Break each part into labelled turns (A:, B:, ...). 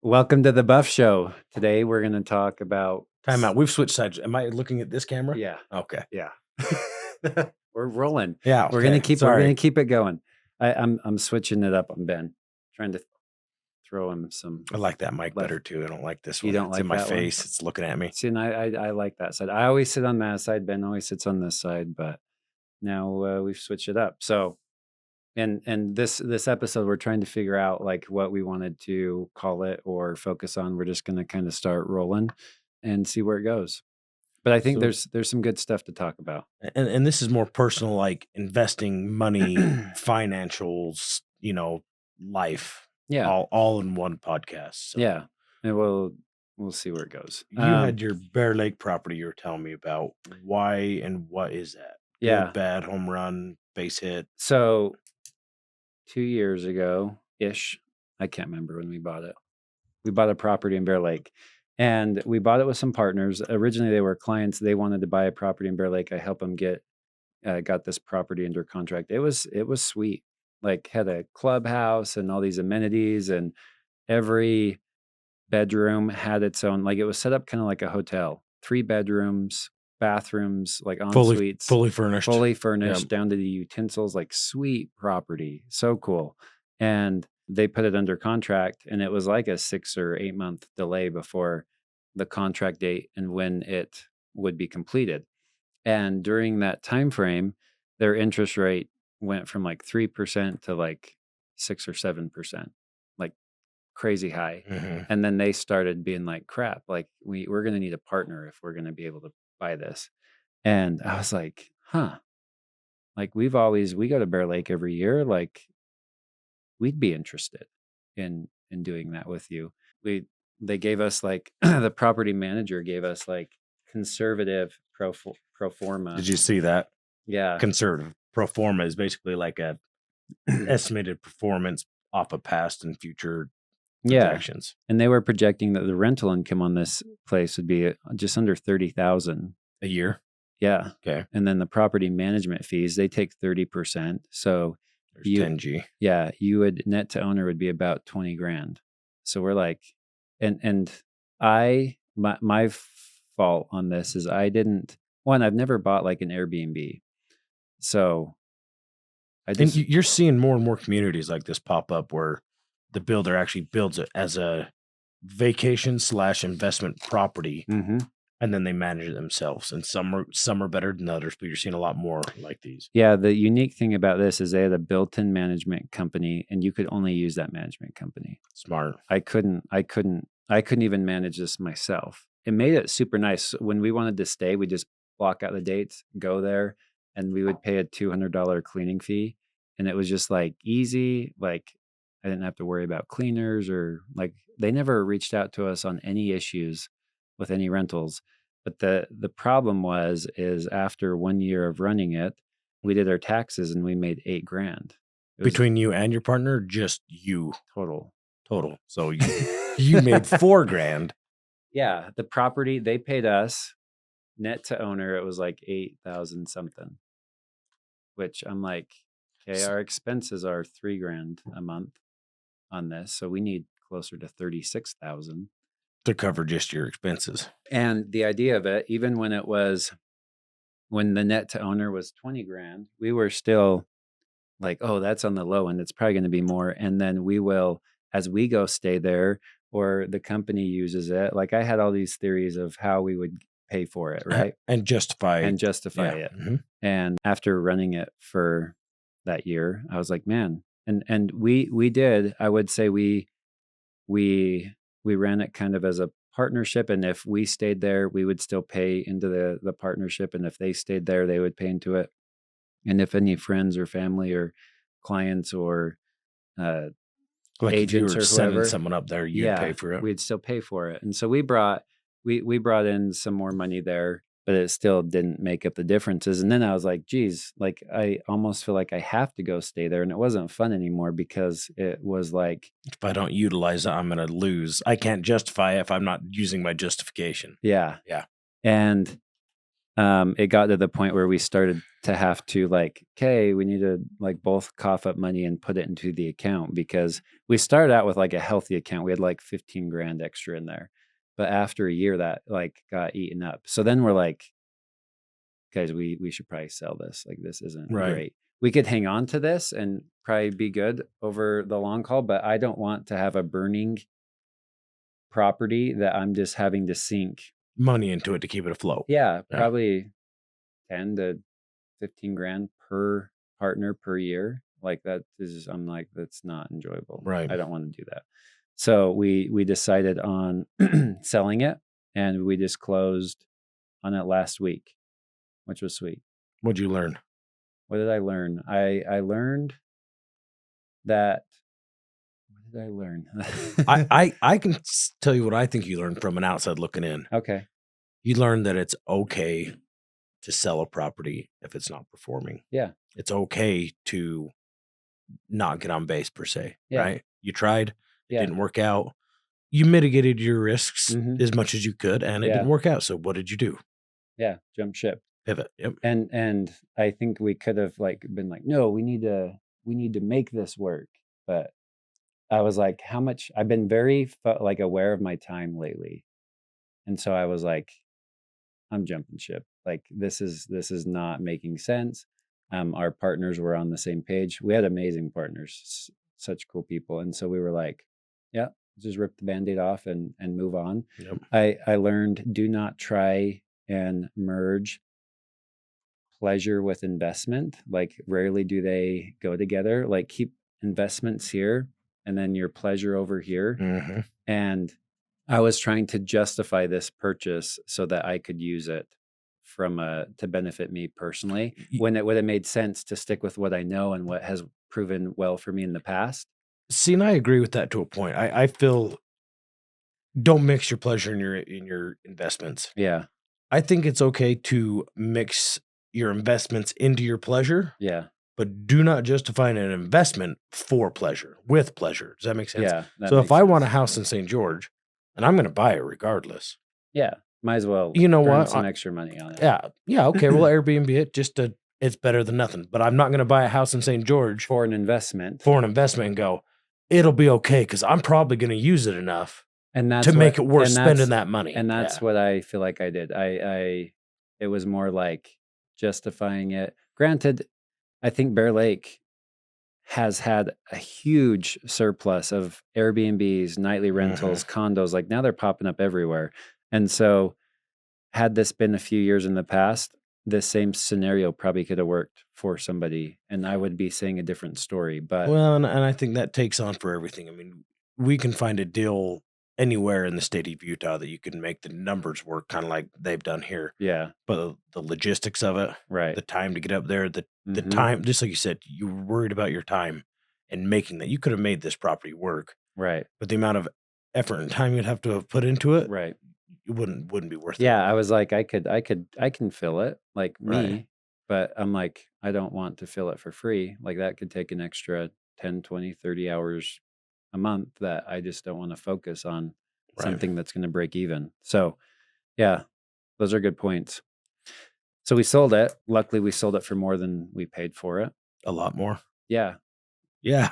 A: Welcome to the Buff Show. Today we're going to talk about.
B: Time out. We've switched sides. Am I looking at this camera?
A: Yeah,
B: Okay.
A: yeah. We're rolling.
B: Yeah.
A: We're gonna keep.
B: Sorry.
A: We're gonna keep it going. I'm switching it up on Ben, trying to throw him some.
B: I like that mic
A: left.
B: better too. I don't like this
A: You
B: one.
A: don't
B: It's
A: like
B: in my
A: that one?
B: face. It's looking at me.
A: See, and I like that side. I always sit on that side. Ben always sits on this side, but now we've switched it up. So, and this episode, we're trying to figure out like what we wanted to call it or focus on. We're just gonna kind of start rolling and see where it goes. But I think
B: So-
A: there's some good stuff to talk about.
B: And this is more personal, like investing money, financials, life.
A: Yeah.
B: All in one podcast. So
A: Yeah. And we'll see where it goes.
B: You had your Bear Lake property you were telling me about. Why and what is that?
A: Yeah.
B: Good, bad, home run, base hit.
A: So 2 years ago ish, I can't remember when we bought it. We bought a property in Bear Lake. And we bought it with some partners. Originally, they were clients. They wanted to buy a property in Bear Lake. I helped them got this property under contract. It was sweet. Like had a clubhouse and all these amenities, and every bedroom had its own. Like it was set up kind of like a hotel. 3 bedrooms, bathrooms, like en suites,
B: Fully furnished.
A: down to the utensils. Like sweet property, so cool. And they put it under contract, and it was like a 6 or 8 month delay before the contract date and when it would be completed. And during that time frame, their interest rate went from like 3% to like 6 or 7%, like crazy high.
B: Mhm.
A: And then they started being like, crap, like we're going to need a partner if we're going to be able to buy this. And I was like, huh, like we go to Bear Lake every year. Like we'd be interested in doing that with you. They gave us like the property manager gave us like conservative pro forma.
B: Did you see that?
A: Yeah.
B: Conservative pro forma is basically like a estimated performance off of past and future projections.
A: And they were projecting that the rental income on this place would be just under 30,000
B: a year.
A: Yeah.
B: Okay.
A: And then the property management fees, they take 30%. So
B: there's 10G.
A: Yeah, you would net to owner would be about 20 grand. So we're like, and my fault on this is I've never bought like an Airbnb. So
B: and you're seeing more and more communities like this pop up where the builder actually builds it as a vacation / investment property.
A: Mm-hmm.
B: And then they manage it themselves. And some are better than others, but you're seeing a lot more like these.
A: Yeah, the unique thing about this is they had a built-in management company, and you could only use that management company.
B: Smart.
A: I couldn't even manage this myself. It made it super nice. When we wanted to stay, we just block out the dates, go there, and we would pay a $200 cleaning fee. And it was just like easy. Like I didn't have to worry about cleaners or like they never reached out to us on any issues with any rentals. But the problem is after 1 year of running it, we did our taxes and we made $8 grand.
B: Between you and your partner, just you
A: total.
B: So you made $4 grand.
A: Yeah, the property they paid us net to owner. It was like 8,000 something, which I'm like, okay, our expenses are $3 grand a month on this, so we need closer to 36,000
B: to cover just your expenses.
A: And the idea of it, even when the net to owner was 20 grand, we were still like, oh, that's on the low end. It's probably going to be more. And then we will, as we go stay there or the company uses it. Like I had all these theories of how we would pay for it, right?
B: And justify
A: it.
B: Mm-hmm.
A: And after running it for that year, I was like, man, and we did, I would say we ran it kind of as a partnership. And if we stayed there, we would still pay into the partnership. And if they stayed there, they would pay into it. And if any friends or family or clients or
B: like
A: agents
B: if you were
A: or whoever,
B: sending someone up there, you'd pay for it.
A: We'd still pay for it. And so we brought in some more money there, but it still didn't make up the differences. And then I was like, geez, like I almost feel like I have to go stay there. And it wasn't fun anymore because it was like,
B: if I don't utilize it, I'm going to lose. I can't justify it if I'm not using my justification.
A: Yeah.
B: Yeah.
A: And it got to the point where we started to have to like, okay, we need to like both cough up money and put it into the account, because we started out with like a healthy account. We had like 15 grand extra in there. But after a year that like got eaten up. So then we're like, guys, we should probably sell this. Like this isn't
B: Right.
A: great. We could hang on to this and probably be good over the long haul, but I don't want to have a burning property that I'm just having to sink
B: money into it to keep it afloat.
A: Yeah. Probably 10 to 15 grand per partner per year. Like that is, I'm like, that's not enjoyable.
B: Right.
A: I don't want to do that. So we decided on selling it, and we just closed on it last week, which was sweet.
B: What'd you learn?
A: What did I learn? I learned that. What did I learn?
B: I can tell you what I think you learned from an outside looking in.
A: Okay.
B: You learned that it's okay to sell a property if it's not performing.
A: Yeah.
B: It's okay to not get on base per se.
A: Yeah.
B: Right. You tried, it
A: Yeah.
B: didn't work out. You mitigated your risks
A: Mhm.
B: as much as you could, and it
A: Yeah.
B: didn't work out. So what did you do?
A: Yeah. Jump ship.
B: Pivot. Yep.
A: And I think we could have like been like, no, we need to make this work. But I was like, how much I've been very like aware of my time lately. And so I was like, I'm jumping ship. Like this is not making sense. Our partners were on the same page. We had amazing partners, such cool people. And so we were like, yeah, just rip the Band-Aid off and move on.
B: Yep.
A: I learned, do not try and merge pleasure with investment. Like rarely do they go together. Like keep investments here and then your pleasure over here.
B: Mm-hmm.
A: And I was trying to justify this purchase so that I could use it to benefit me personally, when it would have made sense to stick with what I know and what has proven well for me in the past.
B: See, and I agree with that to a point. I feel don't mix your pleasure in your investments.
A: Yeah.
B: I think it's okay to mix your investments into your pleasure.
A: Yeah.
B: But do not justify an investment for pleasure, with pleasure. Does that make sense?
A: Yeah.
B: So if I want a house in St. George, and I'm going to buy it regardless.
A: Yeah. Might as well
B: you know what?
A: Some extra money on it.
B: Yeah. Yeah. Okay. Well, Airbnb it it's better than nothing. But I'm not going to buy a house in St. George
A: for an investment.
B: And go, it'll be okay because I'm probably going to use it enough
A: and that's
B: to make it worth spending that money.
A: And that's what I feel like I did. It was more like justifying it. Granted, I think Bear Lake has had a huge surplus of Airbnbs, nightly rentals, condos. Like now they're popping up everywhere. And so had this been a few years in the past, this same scenario probably could have worked for somebody and I would be saying a different story. But
B: well, and I think that takes on for everything. I mean, we can find a deal anywhere in the state of Utah that you can make the numbers work kind of like they've done here.
A: Yeah.
B: But the logistics of it,
A: right.
B: The time to get up there, the time, just like you said, you were worried about your time and making that. You could have made this property work.
A: Right.
B: But the amount of effort and time you'd have to have put into it,
A: right.
B: It wouldn't be worth it.
A: Yeah. I was like, I can fill it like me, but I'm like, I don't want to fill it for free. Like that could take an extra 10, 20, 30 hours a month that I just don't want to focus on something that's going to break even. So yeah, those are good points. So we sold it. Luckily we sold it for more than we paid for it.
B: A lot more.
A: Yeah.
B: Yeah.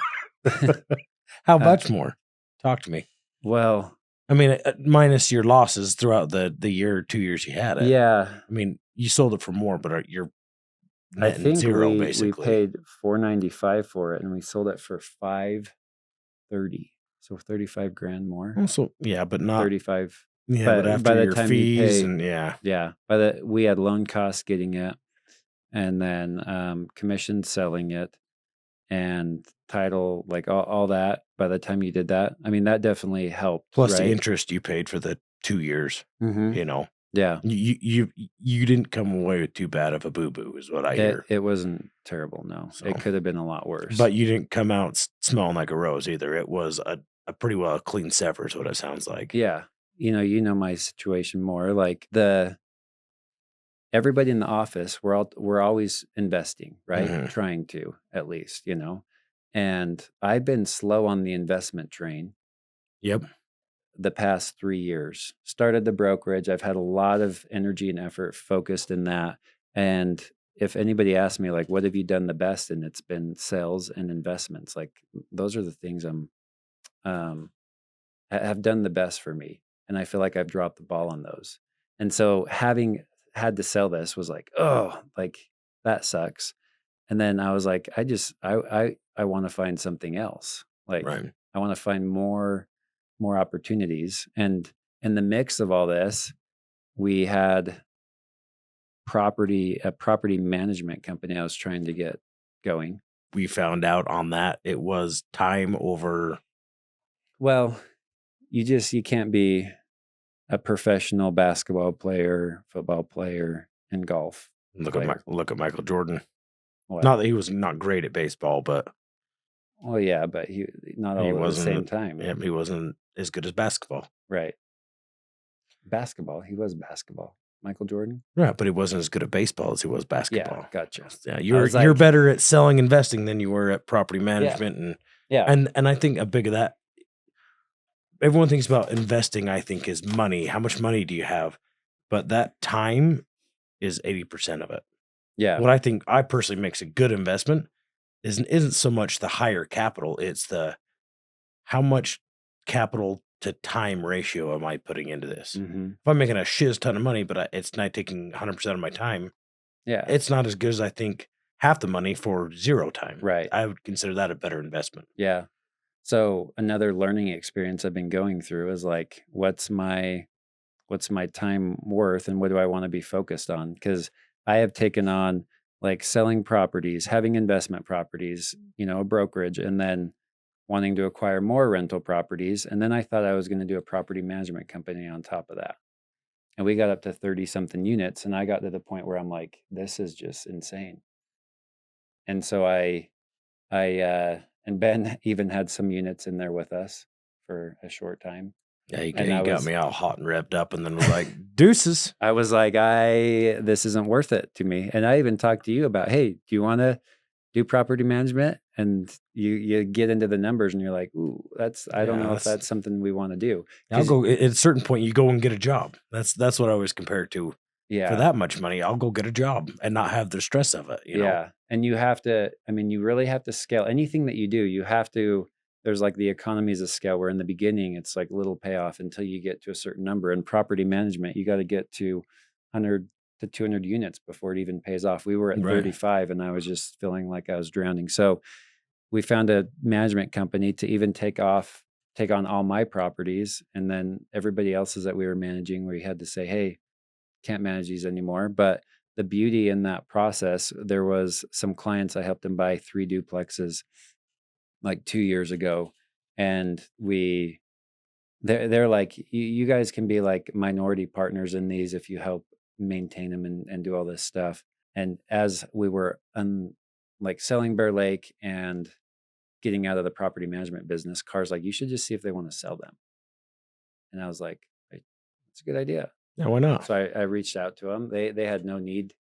B: How much more? Talk to me.
A: Well,
B: I mean, minus your losses throughout the year or 2 years you had it.
A: Yeah.
B: I mean, you sold it for more, but you're
A: I think
B: zero basically.
A: We paid $495 for it and we sold it for $530. So 35 grand more.
B: Also, yeah, but not
A: 35.
B: Yeah, but after
A: by the
B: your
A: time
B: fees
A: you pay,
B: and
A: yeah. We had loan costs getting it, and then commission selling it, and title, like all that. By the time you did that, I mean that definitely helped.
B: Plus the interest you paid for the 2 years. You know.
A: Yeah.
B: You didn't come away with too bad of a boo-boo is what I hear.
A: It wasn't terrible, no. So, it could have been a lot worse.
B: But you didn't come out smelling like a rose either. It was a pretty well clean sever is what it sounds like.
A: Yeah. You know my situation more. Like everybody in the office, we're always investing, right? Trying to, at least, And I've been slow on the investment train.
B: Yep.
A: the past 3 years. Started the brokerage. I've had a lot of energy and effort focused in that. And if anybody asks me, like, what have you done the best? And it's been sales and investments. Like, those are the things um, have done the best for me. And I feel like I've dropped the ball on those. And so having had to sell this was like, oh, like that sucks. And then I was like, I want to find something else. Like
B: Right.
A: I want to find more opportunities. And in the mix of all this, we had a property management company I was trying to get going.
B: We found out on that it was time over.
A: Well, you can't be a professional basketball player, football player, and golf player.
B: Look at Michael Jordan.
A: What?
B: Not that he was not great at baseball, but
A: Well, yeah, but he not
B: he
A: all at the same
B: wasn't.
A: time.
B: He wasn't as good as basketball.
A: Right. Basketball. He was basketball. Michael Jordan?
B: Right, but he wasn't as good at baseball as he was
A: Yeah,
B: basketball.
A: gotcha.
B: Yeah,
A: I
B: you're
A: was
B: you're
A: like,
B: better at selling investing than you were at property
A: yeah,
B: management and
A: yeah,
B: and I think a big of that everyone thinks about investing, I think, is money. How much money do you have? But that time is 80% of it.
A: yeah,
B: What I think I personally makes a good investment isn't so much the higher capital, it's the how much capital to time ratio am I putting into this?
A: hmm,
B: If I'm making a shiz ton of money, but it's not taking 100% of my time,
A: yeah,
B: it's not as good as I think half the money for 0 time.
A: right,
B: I would consider that a better investment.
A: yeah. So another learning experience I've been going through is like, what's my time worth and what do I want to be focused on? Because I have taken on like selling properties, having investment properties, a brokerage, and then wanting to acquire more rental properties. And then I thought I was going to do a property management company on top of that. And we got up to 30 something units. And I got to the point where I'm like, this is just insane. And so and Ben even had some units in there with us for a short time.
B: Yeah, he
A: And I
B: got
A: was,
B: me all hot and revved up and then was like, "Deuces."
A: I was like, this isn't worth it to me. And I even talked to you about, hey, do you want to do property management? And you get into the numbers and you're like, ooh, I don't
B: Yeah,
A: know if
B: that's
A: that's something we want to do.
B: I'll
A: 'Cause
B: go at a certain point you go and get a job. That's what I always compare it to. For
A: yeah,
B: that much money, I'll go get a job and not have the stress of it.
A: yeah. And you have to, I mean, you really have to scale anything that you do. You have to, there's like the economies of scale where in the beginning it's like little payoff until you get to a certain number. And property management, you got to get to 100 to 200 units before it even pays off. We were at
B: Right.
A: 35 and I was just feeling like I was drowning. So we found a management company to even take on all my properties. And then everybody else's that we were managing, we had to say, hey, can't manage these anymore. But the beauty in that process, there was some clients I helped them buy 3 duplexes like 2 years ago. And they're like, you guys can be like minority partners in these if you help maintain them and do all this stuff. And as we were like selling Bear Lake and getting out of the property management business, Car's like, you should just see if they want to sell them. And I was like, it's a good idea.
B: Yeah, why not?
A: So I reached out to them. They had no need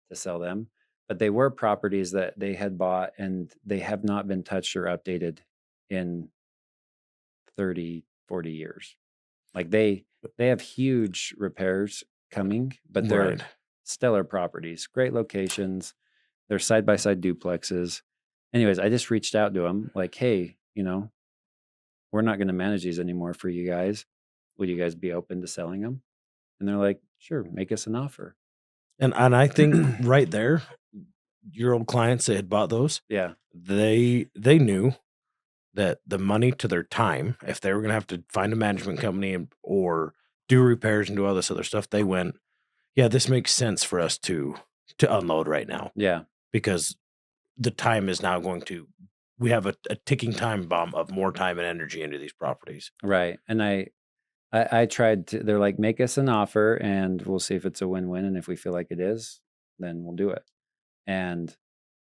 A: to sell them, but they were properties that they had bought and they have not been touched or updated in 30, 40 years. Like they have huge repairs coming, but they're
B: Right.
A: stellar properties, great locations. They're side by side duplexes. Anyways, I just reached out to them like, hey, we're not going to manage these anymore for you guys. Would you guys be open to selling them? And they're like, sure, make us an offer.
B: And I think right there, your old clients that had bought those,
A: Yeah.
B: they knew that the money to their time, if they were going to have to find a management company or do repairs and do all this other stuff, they went, yeah, this makes sense for us to unload right now
A: Yeah.
B: because the time is now we have a ticking time bomb of more time and energy into these properties.
A: Right. And I tried to, they're like, make us an offer and we'll see if it's a win-win. And if we feel like it is, then we'll do it. And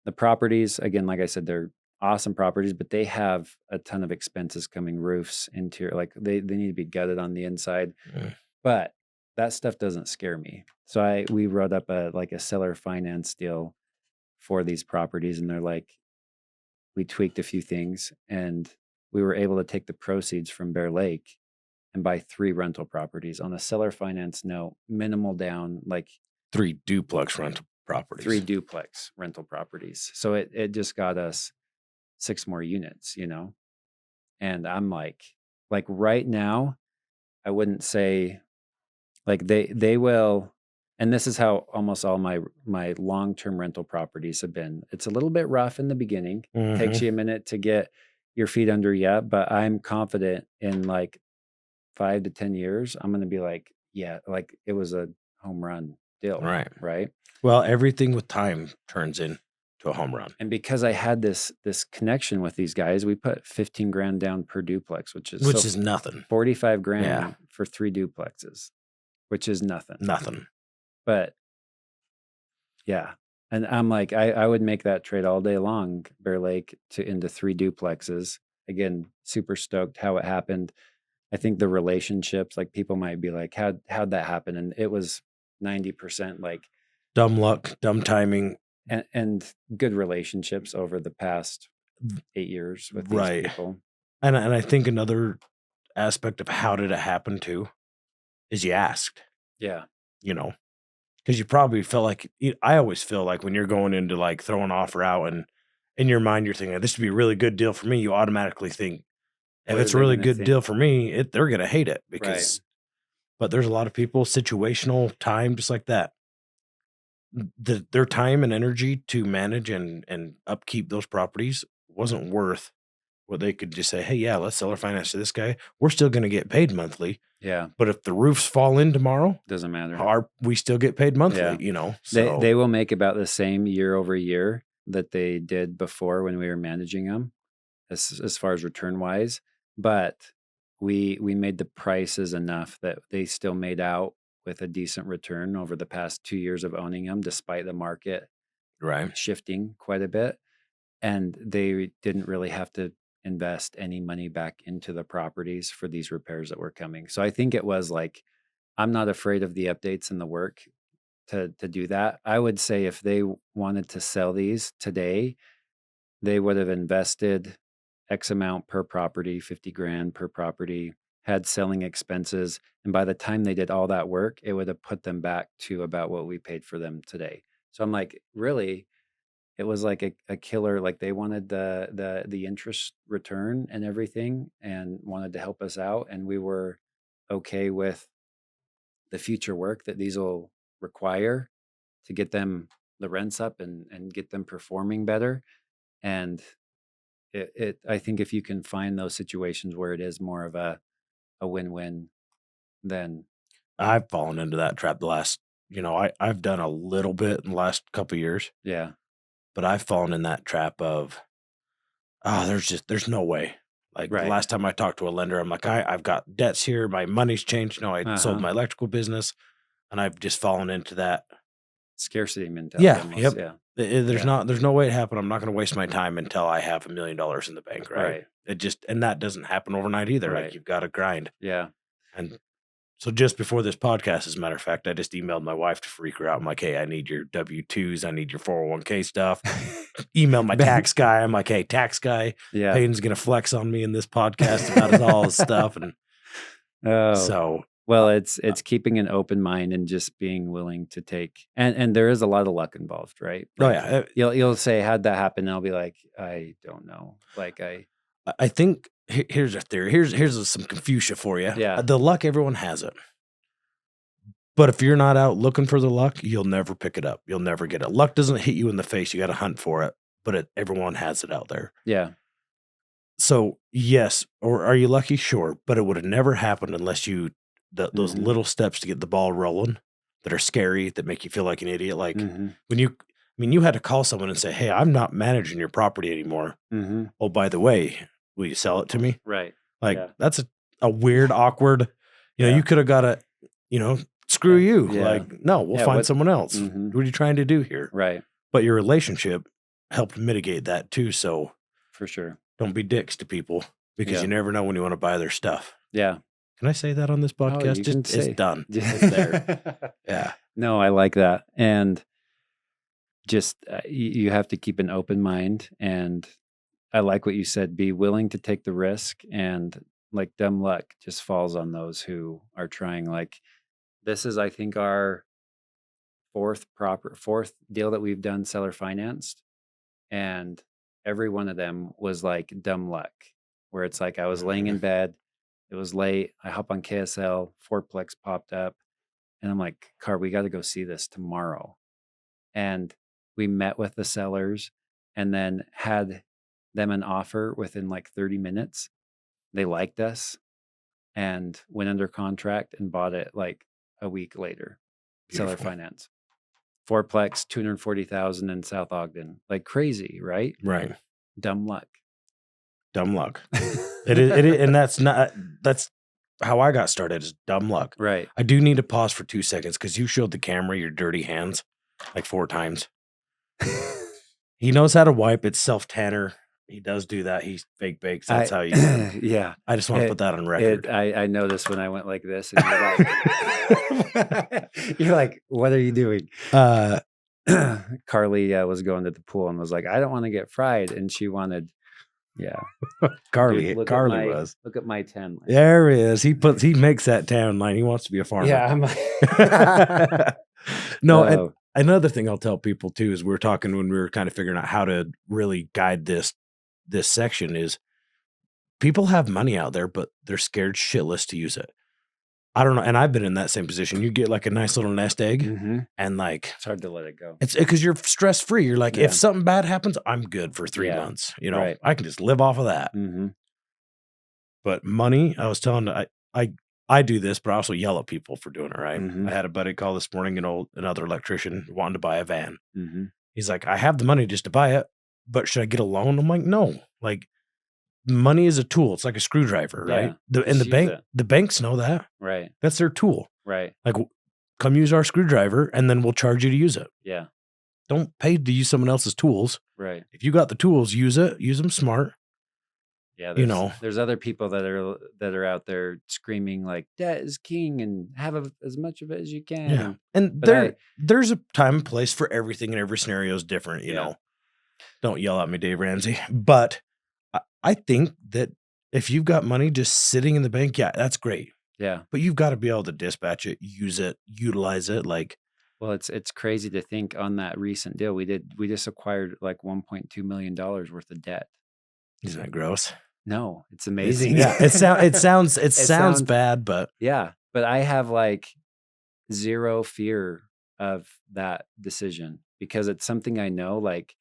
A: the properties, again, like I said, they're awesome properties, but they have a ton of expenses coming, roofs, interior, like they need to be gutted on the inside.
B: Mm.
A: But that stuff doesn't scare me. So we wrote up a seller finance deal for these properties, and they're like, we tweaked a few things and we were able to take the proceeds from Bear Lake and buy 3 rental properties on a seller finance note, minimal down, like
B: 3 duplex rental properties.
A: 3 duplex rental properties. So it just got us 6 more units, And I'm like right now, I wouldn't say like they will, and this is how almost all my long-term rental properties have been. It's a little bit rough in the beginning. Takes
B: Mhm.
A: you a minute to get your feet under you, but I'm confident in like 5 to 10 years, I'm going to be like, yeah, like it was a home run deal,
B: Right.
A: right?
B: Well, everything with time turns into a home run.
A: And because I had this connection with these guys, we put 15 grand down per duplex, which is
B: Nothing.
A: 45
B: Yeah.
A: grand for 3 duplexes, which is nothing.
B: Nothing.
A: But yeah. And I'm like, I would make that trade all day long, Bear Lake into 3 duplexes. Again, super stoked how it happened. I think the relationships, like people might be like, how'd that happen? And it was 90% like
B: Dumb luck, dumb timing.
A: and good relationships over the past 8 years with these
B: Right.
A: people.
B: And I think another aspect of how did it happen too is you asked,
A: Yeah.
B: because you probably felt like I always feel like when you're going into like throw an offer out and in your mind you're thinking this would be a really good deal for me, you automatically think if
A: What are
B: it's a
A: they
B: really
A: gonna
B: good
A: think?
B: deal for me, they're gonna hate it
A: Right.
B: because. But there's a lot of people situational time just like that. Their time and energy to manage and upkeep those properties wasn't worth what they could just say, hey, yeah, let's sell our finance to this guy. We're still going to get paid monthly.
A: Yeah.
B: But if the roofs fall in tomorrow,
A: Doesn't matter.
B: we still get paid monthly,
A: Yeah.
B: So
A: They will make about the same year over year that they did before when we were managing them as far as return wise, but we made the prices enough that they still made out with a decent return over the past 2 years of owning them, despite the market
B: right.
A: shifting quite a bit. And they didn't really have to invest any money back into the properties for these repairs that were coming. So I think it was like, I'm not afraid of the updates and the work to do that. I would say if they wanted to sell these today, they would have invested X amount per property, 50 grand per property, had selling expenses. And by the time they did all that work, it would have put them back to about what we paid for them today. So I'm like, really, it was like a killer. Like they wanted the interest return and everything and wanted to help us out. And we were okay with the future work that these will require to get them the rents up and get them performing better. And I think if you can find those situations where it is more of a win-win, then
B: I've fallen into that trap the last, I've done a little bit in the last couple of years,
A: yeah,
B: but I've fallen in that trap of, there's no way. Like the
A: right.
B: last time I talked to a lender, I'm like, I've got debts here. My money's changed. I sold my electrical business and I've just fallen into that.
A: Scarcity mentality.
B: Yeah.
A: Almost.
B: Yep.
A: Yeah.
B: There's no way it happened. I'm not going to waste my time until I have $1 million in the bank. Right.
A: Right.
B: And that doesn't happen overnight either.
A: Right.
B: Like you've got to grind.
A: Yeah.
B: And so just before this podcast, as a matter of fact, I just emailed my wife to freak her out. I'm like, hey, I need your W-2s. I need your 401k stuff. Email my tax guy. I'm like, hey, tax guy,
A: Yeah.
B: Peyton's going to flex on me in this podcast about all this stuff. And so,
A: well, it's keeping an open mind and just being willing to take, and there is a lot of luck involved, right? Like, you'll say, how'd that happen? And I'll be like, I don't know. Like
B: I think here's a theory. Here's some Confucia for you.
A: Yeah.
B: The luck, everyone has it. But if you're not out looking for the luck, you'll never pick it up. You'll never get it. Luck doesn't hit you in the face. You got to hunt for it. But everyone has it out there.
A: Yeah.
B: So yes, or are you lucky? Sure, but it would have never happened unless those little steps to get the ball rolling that are scary, that make you feel like an idiot. Like when you had to call someone and say, "Hey, I'm not managing your property anymore." Oh, by the way, will you sell it to me?
A: Right.
B: Like that's a weird, awkward. You could have got a, screw you.
A: Yeah.
B: Like no, we'll find someone else. What are you trying to do here?
A: Right.
B: But your relationship helped mitigate that too. So
A: for sure,
B: don't be dicks to people because you never know when you want to buy their stuff.
A: Yeah.
B: Can I say that on this podcast? It's done. It's there. Yeah.
A: No, I like that. And just you have to keep an open mind. And I like what you said, be willing to take the risk and like dumb luck just falls on those who are trying. Like this is, I think, our fourth deal that we've done seller financed, and every one of them was like dumb luck, where it's like I was laying in bed, it was late, I hop on KSL, fourplex popped up, and I'm like, Car, we got to go see this tomorrow. And we met with the sellers and then had them an offer within like 30 minutes. They liked us and went under contract and bought it like a week later. Seller
B: Beautiful.
A: finance. Fourplex, 240,000 in South Ogden. Like crazy, right?
B: Right.
A: Dumb luck.
B: Dumb luck. It is, and that's how I got started, is dumb luck.
A: Right.
B: I do need to pause for 2 seconds because you showed the camera your dirty hands like 4 times. He knows how to wipe. It's self-tanner. He does do that. He fake bakes. That's how you do it.
A: Yeah.
B: I just want to put that on record.
A: I noticed when I went like this, and you're like, what are you doing? Carly was going to the pool and was like, I don't want to get fried. And she wanted,
B: Carly,
A: Dude,
B: Carly was.
A: Look at my 10 line.
B: There he is. He makes that tan line. He wants to be a farmer.
A: Yeah. I'm like,
B: no, and another thing I'll tell people too is we were talking when we were kind of figuring out how to really guide this section is people have money out there, but they're scared shitless to use it. I don't know. And I've been in that same position. You get like a nice little nest egg and like,
A: it's hard to let it go.
B: It's because you're stress free. You're like, if something bad happens, I'm good for 3 months. You know, I can just live off of that. But money, I was telling, I do this, but I also yell at people for doing it. Right. I had a buddy call this morning, another electrician wanted to buy a van. He's like, I have the money just to buy it, but should I get a loan? I'm like, no, like money is a tool. It's like a screwdriver, right? The banks know that.
A: Right.
B: That's their tool.
A: Right.
B: Like, come use our screwdriver and then we'll charge you to use it.
A: Yeah.
B: Don't pay to use someone else's tools.
A: Right.
B: If you got the tools, use them smart.
A: Yeah. There's other people that are out there screaming like debt is king and have as much of it as you can.
B: Yeah. And there's a time and place for everything, and every scenario is different, you know. Don't yell at me, Dave Ramsey. But I think that if you've got money just sitting in the bank, that's great.
A: Yeah.
B: But you've got to be able to dispatch it, use it, utilize it. Like,
A: well, it's crazy to think on that recent deal we just acquired like $1.2 million worth of debt.
B: Isn't that gross?
A: No, it's amazing.
B: It sounds bad, but
A: but I have like zero fear of that decision because it's something I know like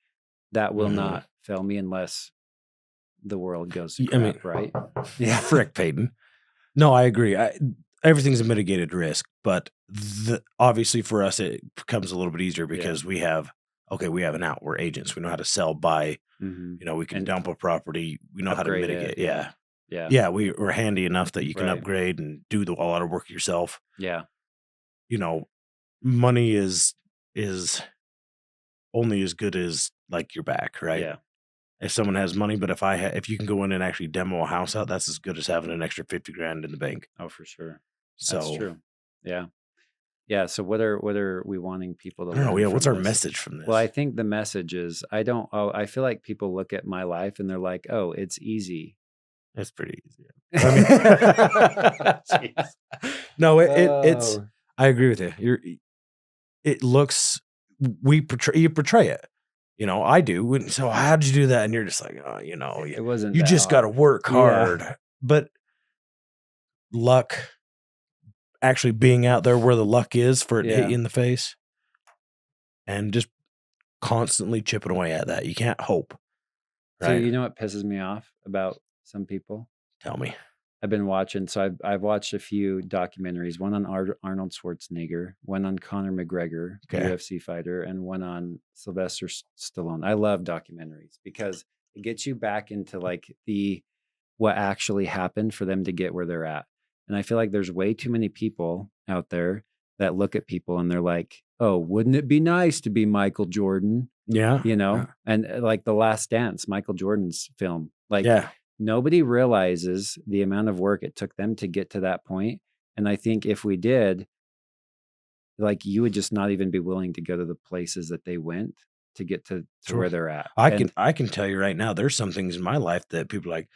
A: that will not fail me unless the world goes to crap, right?
B: Yeah, frick, Peyton. No, I agree. Everything's a mitigated risk, but obviously for us it becomes a little bit easier because we have an out. We're agents. We know how to sell, buy. You know, we can dump a property. We know how to mitigate. Yeah. We're handy enough that you can upgrade and do a lot of work yourself.
A: Yeah.
B: You know, money is only as good as like your back, right?
A: Yeah.
B: If someone has money, but if you can go in and actually demo a house out, that's as good as having an extra 50 grand in the bank.
A: Oh, for sure.
B: So
A: that's true. Yeah. Yeah. So what are we wanting people to
B: learn? Oh, yeah. What's our
A: this?
B: Message from this?
A: Well, I think the message is I feel like people look at my life and they're like, oh, it's easy.
B: It's pretty easy. I mean, no, it's, I agree with you. It looks, you portray it. You know, I do. So how did you do that? And you're just like, oh, you know,
A: it wasn't.
B: You just got to work hard. Yeah. But luck, actually being out there where the luck is for it to hit you in the face, and just constantly chipping away at that. You can't hope. Right?
A: So you know what pisses me off about some people?
B: Tell me.
A: I've been watching. So I've watched a few documentaries. One on Arnold Schwarzenegger, one on Conor McGregor, the UFC fighter, and one on Sylvester Stallone. I love documentaries because it gets you back into like what actually happened for them to get where they're at. And I feel like there's way too many people out there that look at people and they're like, "Oh, wouldn't it be nice to be Michael Jordan?"
B: Yeah,
A: you know, and like The Last Dance, Michael Jordan's film, like. Nobody realizes the amount of work it took them to get to that point. And I think if we did, like you would just not even be willing to go to the places that they went to get to where they're at.
B: I can tell you right now, there's some things in my life that people are like,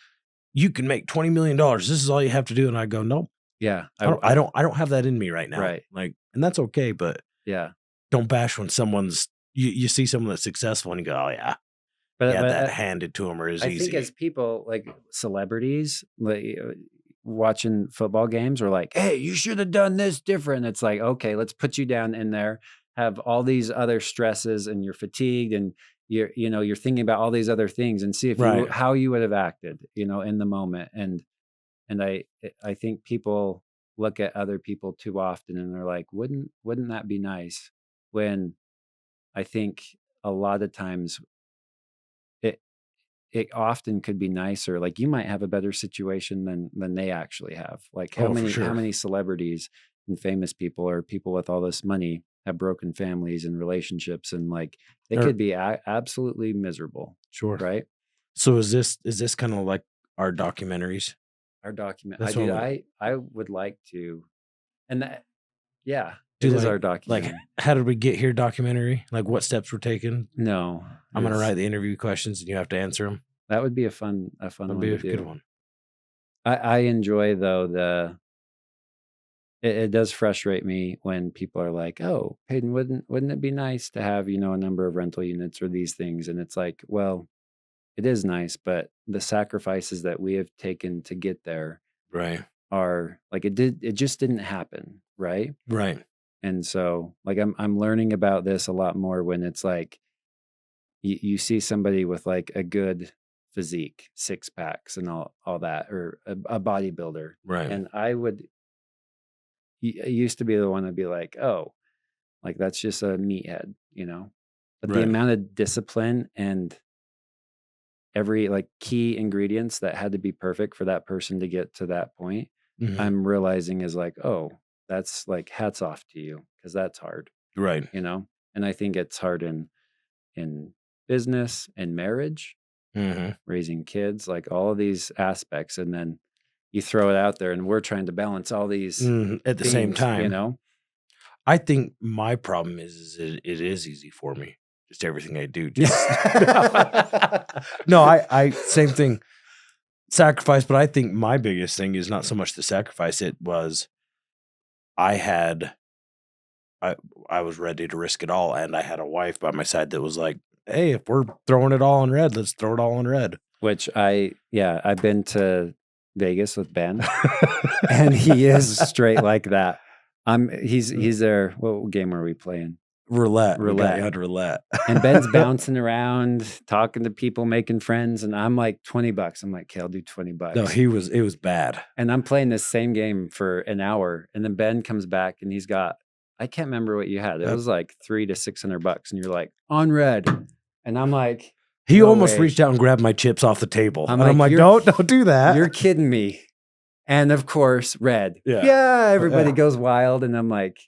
B: you can make $20 million. This is all you have to do. And I go, nope.
A: Yeah.
B: I don't have that in me right now.
A: Right.
B: Like, and that's okay, but
A: Yeah.
B: don't bash when you see someone that's successful and you go, oh yeah.
A: But
B: That handed to them or is
A: I
B: easy.
A: think as people, like celebrities, like watching football games, are like, hey, you should have done this different. It's like, okay, let's put you down in there, have all these other stresses, and you're fatigued, and you're thinking about all these other things, and see if
B: Right.
A: how you would have acted, in the moment. And I think people look at other people too often, and they're like, wouldn't that be nice? When I think a lot of times it it often could be nicer. Like, you might have a better situation than they actually have. Like, how
B: Oh, for
A: many
B: sure.
A: celebrities and famous people, or people with all this money, have broken families and relationships, and like they could be absolutely miserable,
B: Sure.
A: right?
B: So is this kind of like our documentaries?
A: Our document.
B: That's
A: I would like to, and that, yeah,
B: Do
A: it is
B: like,
A: our documentary.
B: how did we get here documentary? Like what steps were taken?
A: No,
B: I'm going to write the interview questions and you have to answer them.
A: that would be a fun
B: That'd
A: one
B: be
A: to
B: a
A: do.
B: good one.
A: I enjoy, though, it does frustrate me when people are like, oh, Peyton, wouldn't it be nice to have, a number of rental units or these things? And it's like, well, it is nice, but the sacrifices that we have taken to get there
B: Right.
A: are like, it just didn't happen, right?
B: Right.
A: And so, like, I'm learning about this a lot more when it's like you see somebody with like a good physique, six packs and all that, or a bodybuilder.
B: Right.
A: And I used to be the one to be like, oh, like that's just a meathead, But the
B: Right.
A: amount of discipline and every like key ingredients that had to be perfect for that person to get to that point,
B: Mhm.
A: I'm realizing is like, oh, that's like hats off to you, because that's hard,
B: Right.
A: And I think it's hard in business and marriage,
B: Mhm.
A: raising kids, like all of these aspects, and then you throw it out there, and we're trying to balance all these
B: At the same
A: things,
B: time, I think my problem is it is easy for me. Just everything I do. Just no, I same thing. Sacrifice, but I think my biggest thing is not so much the sacrifice. It was I was ready to risk it all, and I had a wife by my side that was like, "Hey, if we're throwing it all in red, let's throw it all in red."
A: Which I've been to Vegas with Ben, and he is straight like that. He's there. What game are we playing?
B: Roulette. We got
A: Roulette.
B: you on roulette.
A: And Ben's bouncing around, talking to people, making friends, and I'm like, $20. I'm like, okay, I'll do $20.
B: No, it was bad.
A: And I'm playing this same game for an hour, and then Ben comes back and he's got, I can't remember what you had. It was like $300 to $600, and you're like, on red. And I'm like,
B: he
A: no
B: almost
A: way.
B: reached out and grabbed my chips off the table.
A: I'm
B: like, don't do that.
A: You're kidding me. And of course, red.
B: Yeah.
A: Everybody goes wild, and I'm like,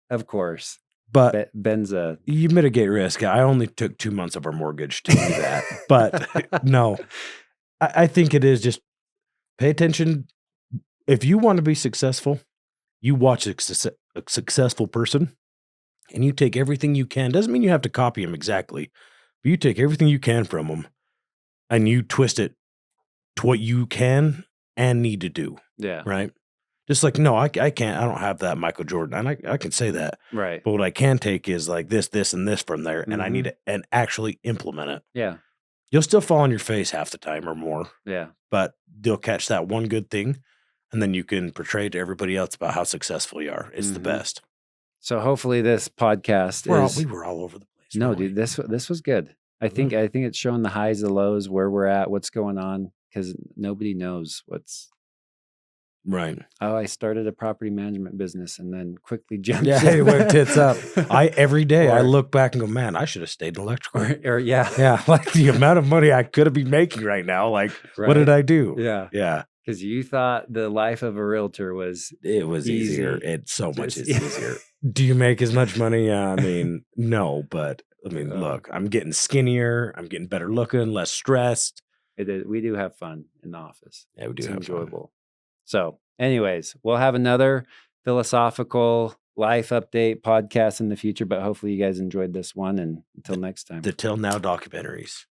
A: of course.
B: But
A: Ben's
B: you mitigate risk. I only took 2 months of our mortgage to do that. But no, I think it is just pay attention. If you want to be successful, you watch a successful person and you take everything you can. Doesn't mean you have to copy them exactly, but you take everything you can from them and you twist it to what you can and need to do.
A: Yeah.
B: Right. Just like, no, I can't. I don't have that Michael Jordan. And I can say that.
A: Right.
B: But what I can take is like this, and this from there. And I need to and actually implement it.
A: Yeah.
B: You'll still fall on your face half the time or more.
A: Yeah.
B: But they'll catch that one good thing. And then you can portray to everybody else about how successful you are. It's the best.
A: So hopefully this podcast
B: we were all over the place.
A: No, dude, this was good. I think it's showing the highs, the lows, where we're at, what's going on, because nobody knows what's
B: right.
A: Oh, I started a property management business and then quickly jumped.
B: Yeah, it went tits up. Every day I look back and go, man, I should have stayed in electrical.
A: Yeah,
B: like the amount of money I could have been making right now. Like, what did I do?
A: Yeah. Because you thought the life of a realtor was
B: easier. It's so much easier. Do you make as much money? I mean, no, but I mean, look, I'm getting skinnier. I'm getting better looking, less stressed.
A: We do have fun in the office.
B: Yeah, we do.
A: It's enjoyable. So, anyways, we'll have another philosophical life update podcast in the future, but hopefully you guys enjoyed this one. And until next time,
B: the Till Now documentaries.